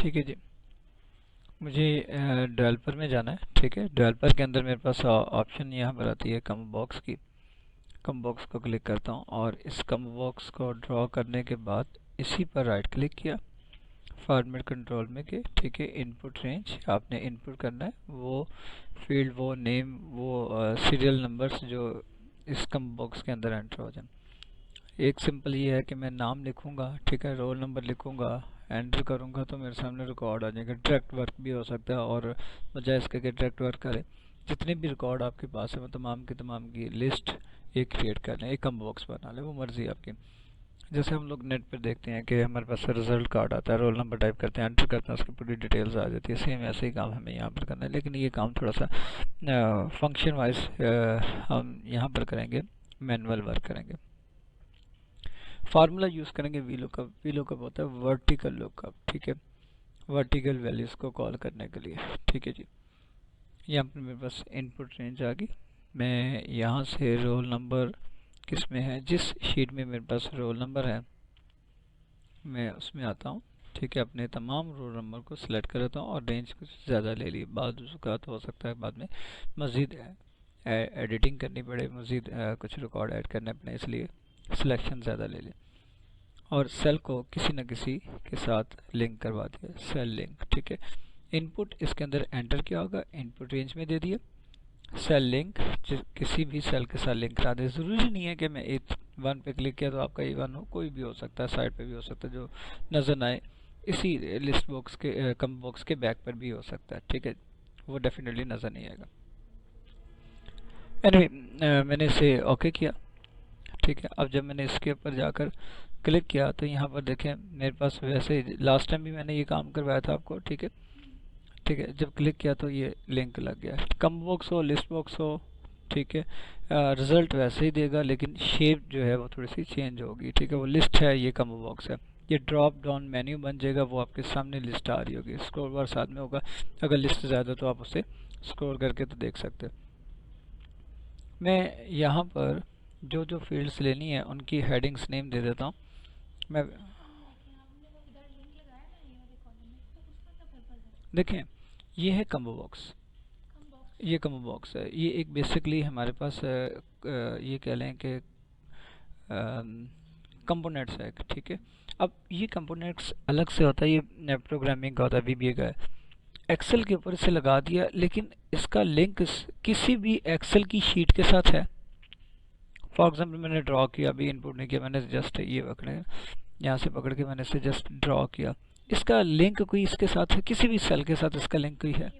ठीक है जी। मुझे डेवलपर में जाना है। ठीक है, डेवलपर के अंदर मेरे पास ऑप्शन यहाँ पर आती है कॉम्बो बॉक्स की। कॉम्बो बॉक्स को क्लिक करता हूँ और इस कॉम्बो बॉक्स को ड्रॉ करने के बाद इसी पर राइट क्लिक किया, फॉर्मेट कंट्रोल में के, ठीक है, इनपुट रेंज आपने इनपुट करना है, वो फील्ड, वो नेम, वो सीरियल नंबर्स जो इस कॉम्बो बॉक्स के अंदर एंटर हो जाए। एक सिंपल ये है कि मैं नाम लिखूंगा, ठीक है, रोल नंबर लिखूंगा, एंटर करूंगा तो मेरे सामने रिकॉर्ड आ जाएगा। डायरेक्ट वर्क भी हो सकता है और बजाय इसके कि डायरेक्ट वर्क करें, जितने भी रिकॉर्ड आपके पास है वो तमाम की लिस्ट एक क्रिएट कर लें, एक कॉम्बो बॉक्स बना लें, वो मर्जी आपकी। जैसे हम लोग नेट पर देखते हैं कि हमारे पास रिजल्ट कार्ड आता है, रोल नंबर टाइप करते हैं, एंटर करते हैं, उसकी पूरी डिटेल्स आ जाती है। सेम ऐसे ही काम हमें यहाँ पर करना है, लेकिन ये काम थोड़ा सा फंक्शन वाइज हम यहाँ पर करेंगे, मैनुअल वर्क करेंगे। फार्मूला यूज़ करेंगे वी लुकअप। वी लुकअप होता है वर्टिकल लुकअप, ठीक है, वर्टिकल वैल्यूज़ को कॉल करने के लिए। ठीक है जी, यहाँ पर मेरे पास इनपुट रेंज आ गई। मैं यहाँ से रोल नंबर किस में है, जिस शीट में मेरे पास रोल नंबर है मैं उसमें आता हूँ। ठीक है, अपने तमाम रोल नंबर को सिलेक्ट कर लेता हूँ और रेंज कुछ ज़्यादा ले ली। बाद का तो हो सकता है बाद में मज़ीद एडिटिंग करनी पड़े, मज़ीद कुछ रिकॉर्ड ऐड करने पड़े, इसलिए सिलेक्शन ज़्यादा ले लें और सेल को किसी न किसी के साथ लिंक करवा दिया, सेल लिंक। ठीक है, इनपुट इसके अंदर एंटर किया होगा, इनपुट रेंज में दे दिया, सेल लिंक किसी भी सेल के साथ लिंक करा दे। ज़रूरी नहीं है कि मैं A1 पे क्लिक किया तो आपका A1 हो, कोई भी हो सकता है, साइड पे भी हो सकता है, जो नज़र ना आए इसी लिस्ट बॉक्स के कॉम्बो बॉक्स के बैक पर भी हो सकता है। ठीक है, वो डेफिनेटली नज़र नहीं आएगा। एनीवे मैंने इसे ओके किया। ठीक है, अब जब मैंने इसके ऊपर जाकर क्लिक किया तो यहाँ पर देखें मेरे पास वैसे लास्ट टाइम भी मैंने ये काम करवाया था आपको। ठीक है, ठीक है, जब क्लिक किया तो ये लिंक लग गया। कॉम्बो बॉक्स हो, लिस्ट बॉक्स हो, ठीक है, रिजल्ट वैसे ही देगा लेकिन शेप जो है वो थोड़ी सी चेंज होगी। ठीक है, वो लिस्ट है, ये कॉम्बो बॉक्स है। ये ड्रॉप डाउन मेन्यू बन जाएगा, वो आपके सामने लिस्ट आ रही होगी, स्क्रॉल बार साथ में होगा। अगर लिस्ट ज़्यादा तो आप उसे स्क्रॉल करके तो देख सकते हैं। मैं यहाँ पर जो जो फील्ड्स लेनी है उनकी हेडिंग्स नेम दे देता हूँ। मैं देखें ये है कॉम्बो बॉक्स, ये कॉम्बो बॉक्स है, ये एक बेसिकली हमारे पास ये कह लें कि कंपोनेंट्स है। ठीक है, अब ये कंपोनेंट्स अलग से होता है, ये प्रोग्रामिंग का होता है, VBA का है। एक्सेल के ऊपर इसे लगा दिया लेकिन इसका लिंक किसी भी एक्सेल की शीट के साथ है। फॉर एग्जाम्पल मैंने ड्रॉ किया, अभी इनपुट नहीं किया, मैंने जस्ट ये पकड़े, यहाँ से पकड़ के मैंने इसे जस्ट ड्रॉ किया, इसका लिंक कोई इसके साथ है, किसी भी सेल के साथ इसका लिंक कोई है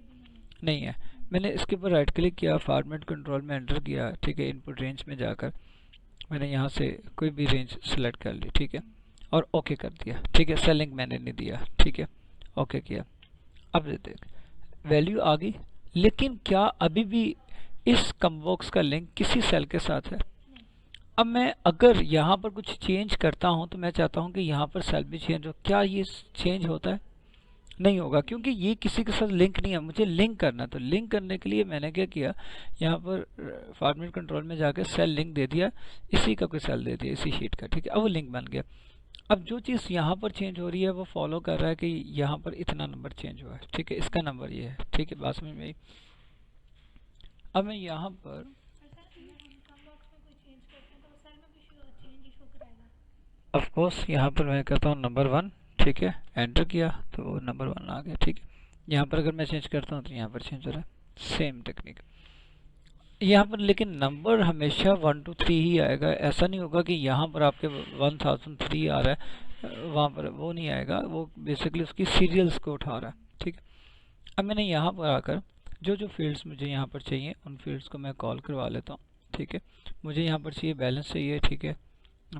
नहीं है। मैंने इसके ऊपर राइट क्लिक किया, फॉर्मेट कंट्रोल में एंटर किया, ठीक है, इनपुट रेंज में जाकर मैंने यहाँ से कोई भी रेंज सेलेक्ट कर ली, ठीक है, और ओके कर दिया। ठीक है, सेल लिंक मैंने नहीं दिया, ठीक है, ओके किया। अब देख वैल्यू आ गई, लेकिन क्या अभी भी इस कॉम्बो बॉक्स का लिंक किसी सेल के साथ है? अब मैं अगर यहाँ पर कुछ चेंज करता हूँ तो मैं चाहता हूँ कि यहाँ पर सेल भी चेंज हो, क्या ये चेंज होता है? नहीं होगा, क्योंकि ये किसी के साथ लिंक नहीं है। मुझे लिंक करना, तो लिंक करने के लिए मैंने क्या किया, यहाँ पर फॉर्मेट कंट्रोल में जाकर सेल लिंक दे दिया, इसी का कोई सेल दे दिया, इसी शीट का। ठीक है, अब वो लिंक बन गया। अब जो चीज़ यहाँ पर चेंज हो रही है वो फॉलो कर रहा है कि यहाँ पर इतना नंबर चेंज हुआ है, ठीक है, इसका नंबर ये है। ठीक है, बात समझ में आई? अब मैं यहाँ पर ऑफ कोर्स यहाँ पर मैं कहता हूँ नंबर 1, ठीक है, एंटर किया तो नंबर 1 आ गया। ठीक है, यहाँ पर अगर मैं चेंज करता हूँ तो यहाँ पर चेंज हो रहा है, सेम टेक्निक यहाँ पर। लेकिन नंबर हमेशा 1 to 3 ही आएगा, ऐसा नहीं होगा कि यहाँ पर आपके 1003 आ रहा है, वहाँ पर वो नहीं आएगा, वो बेसिकली उसकी सीरियल्स को उठा रहा है। ठीक है, अब मैंने यहाँ पर आकर जो जो फील्ड्स मुझे यहाँ पर चाहिए उन फील्ड्स को मैं कॉल करवा लेता हूँ। ठीक है, मुझे यहाँ पर चाहिए बैलेंस चाहिए, ठीक है,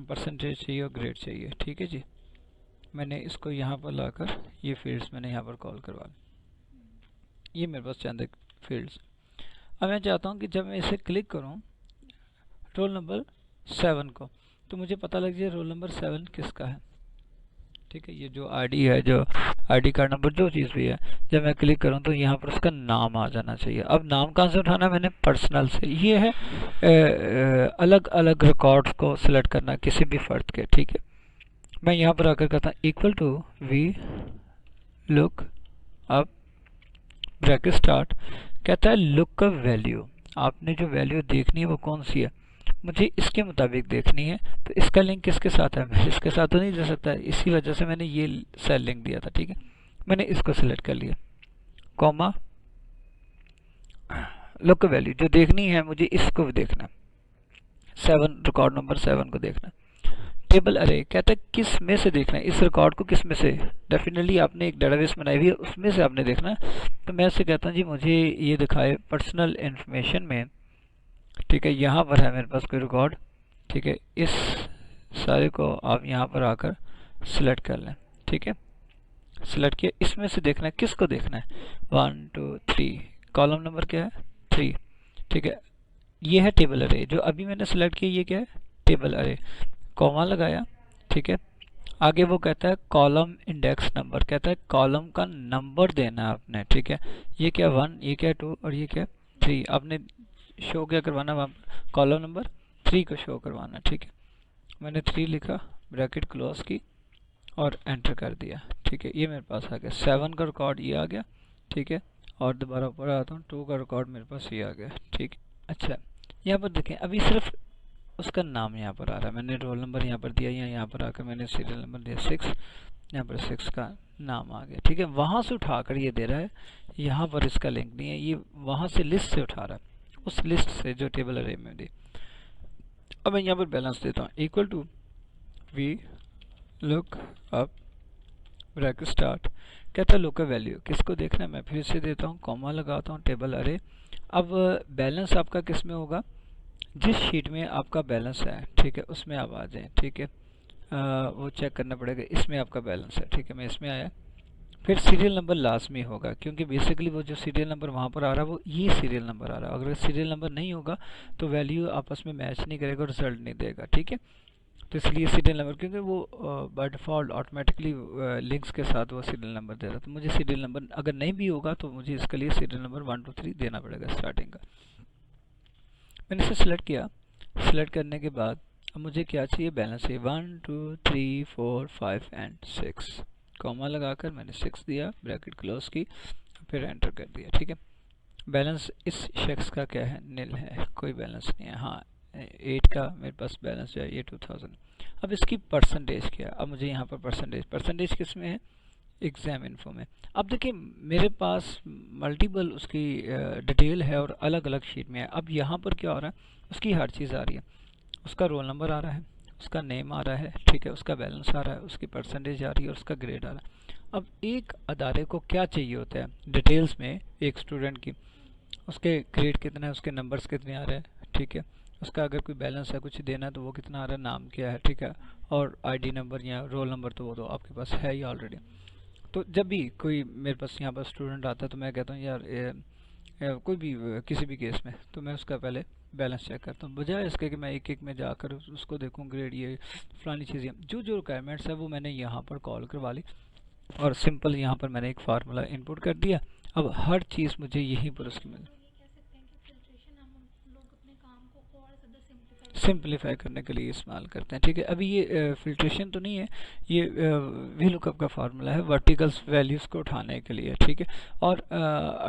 परसेंटेज चाहिए और ग्रेड चाहिए। ठीक है जी, मैंने इसको यहाँ पर लाकर ये फील्ड्स मैंने यहाँ पर कॉल करवा ली, ये मेरे पास चंद फील्ड्स। अब मैं चाहता हूँ कि जब मैं इसे क्लिक करूँ रोल नंबर 7 को, तो मुझे पता लग जाए रोल नंबर 7 किसका है। ठीक है, ये जो आईडी है, जो आईडी कार्ड नंबर, जो चीज़ भी है, जब मैं क्लिक करूँ तो यहाँ पर उसका नाम आ जाना चाहिए। अब नाम कहाँ से उठाना, मैंने पर्सनल से, ये है अलग अलग रिकॉर्ड्स को सिलेक्ट करना किसी भी फर्द के। ठीक है, मैं यहाँ पर आकर कहता हूँ इक्वल टू वी लुक अब ब्रैकेट स्टार्ट, कहता है लुक अप वैल्यू, आपने जो वैल्यू देखनी है वो कौन सी है, मुझे इसके मुताबिक देखनी है। तो इसका लिंक किसके साथ है, मैं इसके साथ तो नहीं दे सकता, इसी वजह से मैंने ये सेल लिंक दिया था। ठीक है, मैंने इसको सिलेक्ट कर लिया, कॉमा लुक वैल्यू जो देखनी है मुझे इसको भी देखना, 7 रिकॉर्ड नंबर 7 को देखना। टेबल अरे कहता है किस में से देखना है, इस रिकॉर्ड को किस में से, डेफिनेटली आपने एक डेटाबेस बनाई हुई है उसमें से आपने देखना है। तो मैं इससे कहता हूँ जी मुझे ये दिखाए पर्सनल इन्फॉर्मेशन में। ठीक है, यहाँ पर है मेरे पास कोई रिकॉर्ड। ठीक है, इस सारे को आप यहाँ पर आकर सिलेक्ट कर लें। ठीक है, सिलेक्ट किया, इसमें से देखना है, किसको देखना है, 1 2 3, कॉलम नंबर क्या है 3। ठीक है, ये है टेबल अरे, जो अभी मैंने सिलेक्ट किया ये क्या है टेबल अरे, कॉमा लगाया। ठीक है, आगे वो कहता है कॉलम इंडेक्स नंबर, कहता है कॉलम का नंबर देना है आपने। ठीक है, ये क्या 1, ये क्या 2 और ये क्या 3, आपने शो क्या करवाना वहाँ कॉलम नंबर 3 को शो करवाना। ठीक है, मैंने 3 लिखा, ब्रैकेट क्लोज की और एंटर कर दिया। ठीक है, ये मेरे पास आ गया 7 का रिकॉर्ड, ये आ गया। ठीक है, और दोबारा ऊपर आता हूँ 2 का रिकॉर्ड मेरे पास ये आ गया। ठीक है, अच्छा यहाँ पर देखें अभी सिर्फ उसका नाम यहाँ पर आ रहा है, मैंने रोल नंबर यहाँ पर दिया, यहाँ पर आकर मैंने सीरियल नंबर दिया 6, यहाँ पर 6 का नाम आ गया। ठीक है, वहाँ से उठाकर ये दे रहा है, यहाँ पर इसका लिंक नहीं है, ये वहाँ से लिस्ट से उठा रहा है, उस लिस्ट से जो टेबल अरे में दी। अब मैं यहाँ पर बैलेंस देता हूँ, equal to VLOOKUP bracket start, कहता है लुक अप वैल्यू, किसको देखना है, मैं फिर से देता हूँ, कॉमा लगाता हूँ, टेबल अरे। अब बैलेंस आपका किस में होगा, जिस शीट में आपका बैलेंस है, ठीक है, उसमें आप आ जाएं। ठीक है, वो चेक करना पड़ेगा, इसमें आपका बैलेंस है। ठीक है, मैं इसमें आया, फिर सीरियल नंबर लाजमी होगा, क्योंकि बेसिकली वो जो सीरियल नंबर वहाँ पर आ रहा है वो ये सीरियल नंबर आ रहा है, अगर सीरियल नंबर नहीं होगा तो वैल्यू आपस में मैच नहीं करेगा और रिजल्ट नहीं देगा। ठीक है, तो इसलिए सीरियल नंबर, क्योंकि वो बाय डिफ़ॉल्ट ऑटोमेटिकली लिंक्स के साथ वो सीरियल नंबर दे रहा है, तो मुझे सीरियल नंबर अगर नहीं भी होगा तो मुझे इसके लिए सीरियल नंबर 1 2 3 देना पड़ेगा स्टार्टिंग का। मैंने इसे सिलेक्ट किया, सिलेक्ट करने के बाद अब मुझे क्या चाहिए, बैलेंस चाहिए 1 2 3 4 5 एंड 6, कॉमा लगाकर मैंने 6 दिया, ब्रैकेट क्लोज की, फिर एंटर कर दिया। ठीक है, बैलेंस इस शख्स का क्या है, नील है, कोई बैलेंस नहीं है। हाँ 8 का मेरे पास बैलेंस जो है ये 2000। अब इसकी परसेंटेज क्या है, अब मुझे यहाँ पर परसेंटेज किस में है, एग्ज़ाम इन्फो में। अब देखिए मेरे पास मल्टीपल उसकी डिटेल है और अलग अलग शीट में है। अब यहाँ पर क्या हो रहा है, उसकी हर चीज़ आ रही है, उसका रोल नंबर आ रहा है, उसका नेम आ रहा है, ठीक है, उसका बैलेंस आ रहा है, उसकी परसेंटेज आ रही है और उसका ग्रेड आ रहा है। अब एक अदारे को क्या चाहिए होता है डिटेल्स में, एक स्टूडेंट की, उसके ग्रेड कितना है, उसके नंबर्स कितने आ रहे हैं, ठीक है, उसका अगर कोई बैलेंस है कुछ देना है तो वो कितना आ रहा है, नाम क्या है, ठीक है, और आईडी नंबर या रोल नंबर तो वो तो आपके पास है ही ऑलरेडी। तो जब भी कोई मेरे पास यहाँ पर स्टूडेंट आता है तो मैं कहता हूँ यार कोई भी किसी भी केस में तो मैं उसका पहले बैलेंस चेक करता हूँ, बजाय इसके कि मैं एक एक में जाकर उसको देखूँ ग्रेड ये फलानी चीज़ें, जो रिक्वायरमेंट्स है वो मैंने यहाँ पर कॉल करवा ली और सिंपल यहाँ पर मैंने एक फार्मूला इनपुट कर दिया। अब हर चीज़ मुझे यहीं पर उसकी मिल, सिंप्लीफाई करने के लिए इस्तेमाल करते हैं। ठीक है, अभी ये फिल्ट्रेशन तो नहीं है, ये वीलुकअप का फार्मूला है वर्टिकल्स वैल्यूज़ को उठाने के लिए। ठीक है, और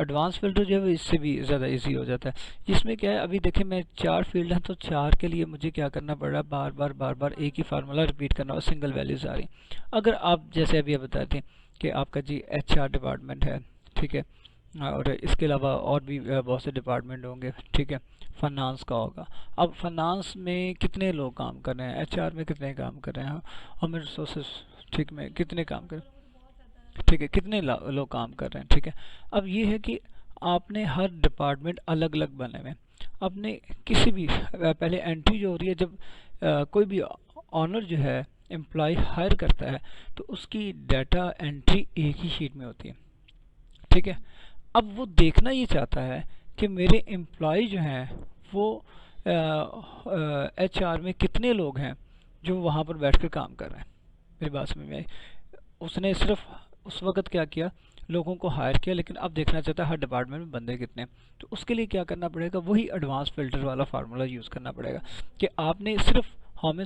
एडवांस फिल्टर जो है इससे भी ज़्यादा इजी हो जाता है। इसमें क्या है, अभी देखिए मैं 4 फील्ड हैं तो 4 के लिए मुझे क्या करना पड़ रहा है, बार बार एक ही फार्मूला रिपीट करना और सिंगल वैल्यूज़ आ रही। अगर आप जैसे अभी आप बताते हैं कि आपका जी HR डिपार्टमेंट है, ठीक है, और इसके अलावा और भी बहुत से डिपार्टमेंट होंगे, ठीक है, फाइनेंस का होगा। अब फाइनेंस में कितने लोग काम कर रहे हैं, HR में कितने काम कर रहे हैं, ह्यूमन रिसोर्सेज ठीक में कितने काम कर, ठीक है, कितने लोग काम कर रहे हैं। ठीक है, अब ये है कि आपने हर डिपार्टमेंट अलग अलग बने हुए, आपने किसी भी पहले एंट्री जो हो रही है जब कोई भी ऑनर जो है एम्प्लॉय हायर करता है तो उसकी डाटा एंट्री एक ही शीट में होती है। ठीक है, अब वो देखना ये चाहता है कि मेरे एम्प्लॉय जो हैं वो HR में कितने लोग हैं जो वहाँ पर बैठकर काम कर रहे हैं। मेरी बात समझ में आई, उसने सिर्फ उस वक़्त क्या किया, लोगों को हायर किया, लेकिन अब देखना चाहता है हर डिपार्टमेंट में बंदे कितने हैं। तो उसके लिए क्या करना पड़ेगा, वही एडवांस फिल्टर वाला फार्मूला यूज़ करना पड़ेगा कि आपने सिर्फ हमने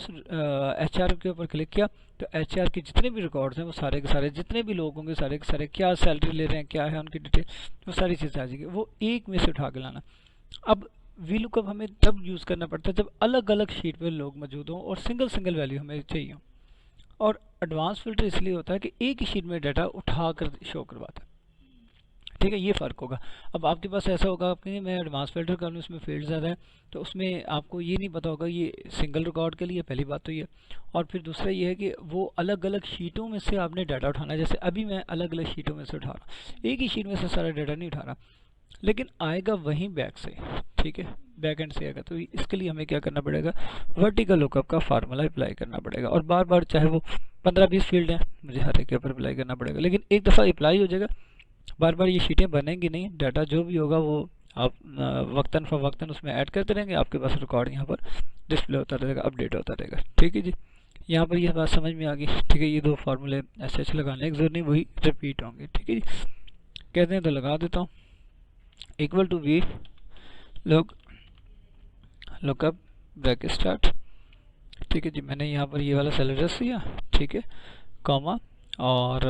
HR के ऊपर क्लिक किया तो HR के जितने भी रिकॉर्ड्स हैं वो सारे के सारे, जितने भी लोग होंगे सारे के सारे, क्या सैलरी ले रहे हैं, क्या है उनकी डिटेल, वो सारी चीज़ें आ जाएगी। वो एक में से उठा के लाना। अब वी लुकअप हमें तब यूज़ करना पड़ता है जब अलग अलग शीट पे लोग मौजूद हों और सिंगल सिंगल वैल्यू हमें चाहिए हो। और एडवांस फिल्टर इसलिए होता है कि एक ही शीट में डाटा उठा कर शो करवाता है। ठीक है, ये फ़र्क होगा। अब आपके पास ऐसा होगा कि मैं एडवांस फिल्टर कर लूँ, इसमें फील्ड ज़्यादा है, तो उसमें आपको ये नहीं पता होगा ये सिंगल रिकॉर्ड के लिए, पहली बात तो ये। और फिर दूसरा ये है कि वो अलग अलग शीटों में से आपने डाटा उठाना है। जैसे अभी मैं अलग अलग शीटों में से उठा रहा हूँ, एक ही शीट में से सारा डाटा नहीं उठा रहा, लेकिन आएगा वहीं बैक से। ठीक है, बैक एंड से आएगा। तो इसके लिए हमें क्या करना पड़ेगा, वर्टिकल लुकअप का फार्मूला अप्लाई करना पड़ेगा। और बार बार चाहे वो 15-20 फील्ड हैं, मुझे हर एक के ऊपर अप्लाई करना पड़ेगा, लेकिन एक दफ़ा अप्लाई हो जाएगा, बार बार ये शीटें बनेंगी नहीं। डाटा जो भी होगा वो आप वक्तन फ़वक्तन उसमें ऐड करते रहेंगे, आपके पास रिकॉर्ड यहाँ पर डिस्प्ले होता रहेगा, अपडेट होता रहेगा। ठीक है जी, यहाँ पर ये बात समझ में आ गई। ठीक है, ये दो फार्मूले ऐसे लगाने की जरूरत नहीं, वही रिपीट होंगे। ठीक है जी, कहते हैं तो लगा देता हूँ, equal to VLOOKUP bracket start. ठीक है जी, मैंने यहाँ पर ये वाला सेल एड्रेस दिया, ठीक है, कॉमा, और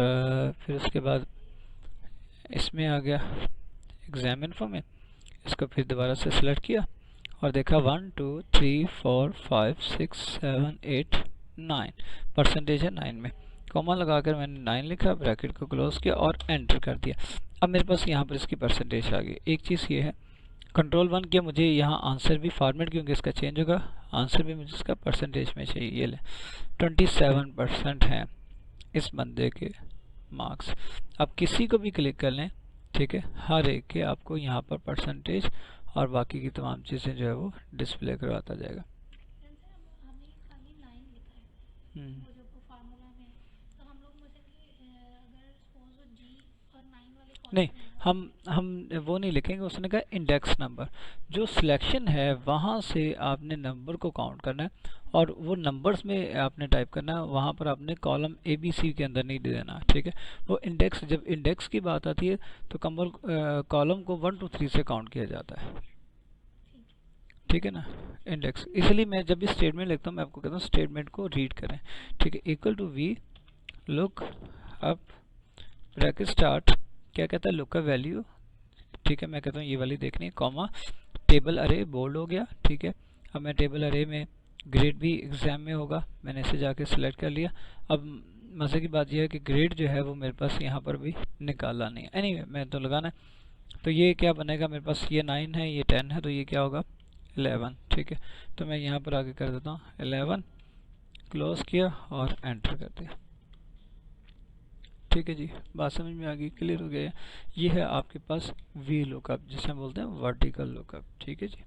फिर उसके बाद इसमें आ गया एग्जाम इन्फो में, इसको फिर दोबारा से सिलेक्ट किया और देखा 1 2 3 4 5 6 7 8 9 परसेंटेज है 9 में। कॉमा लगाकर मैंने 9 लिखा, ब्रैकेट को क्लोज किया और एंटर कर दिया। अब मेरे पास यहाँ पर इसकी परसेंटेज आ गई। एक चीज़ ये है, कंट्रोल 1 किया, मुझे यहाँ आंसर भी फॉर्मेट क्योंकि इसका चेंज होगा, आंसर भी मुझे इसका परसेंटेज में चाहिए। ये ले 27% हैं इस बंदे के मार्क्स। अब किसी को भी क्लिक कर लें, ठीक है, हर एक के आपको यहाँ पर परसेंटेज और बाकी की तमाम चीज़ें जो है वो डिस्प्ले करवाता जाएगा। नहीं, हम वो नहीं लिखेंगे। उसने कहा इंडेक्स नंबर, जो सिलेक्शन है वहाँ से आपने नंबर को काउंट करना है और वो नंबर्स में आपने टाइप करना है, वहाँ पर आपने कॉलम ABC के अंदर नहीं दे देना। ठीक है, वो इंडेक्स, जब इंडेक्स की बात आती है तो कॉलम को 1 2 3 से काउंट किया जाता है। ठीक है ना, इंडेक्स। इसलिए मैं जब भी स्टेटमेंट लिखता हूँ मैं आपको कहता हूँ स्टेटमेंट को रीड करें। ठीक है, equal to VLOOKUP bracket start, क्या कहता है, लुक अप वैल्यू। ठीक है, मैं कहता हूँ ये वाली देखनी है, कॉमा, टेबल अरे बोल्ड हो गया। ठीक है, अब मैं टेबल अरे में ग्रेड भी एग्जाम में होगा, मैंने इसे जाके सिलेक्ट कर लिया। अब मज़े की बात यह है कि ग्रेड जो है वो मेरे पास यहाँ पर भी निकाला नहीं है। एनीवे मैं तो लगाना है, तो ये क्या बनेगा मेरे पास, ये 9 है, ये 10 है, तो ये क्या होगा 11। ठीक है, तो मैं यहाँ पर आगे कर देता हूँ 11, क्लोज किया और एंटर कर दिया। ठीक है जी, बात समझ में आ गई, क्लियर हो गया। ये है आपके पास वी लुकअप, जिसे हम बोलते हैं वर्टिकल लुकअप। ठीक है जी।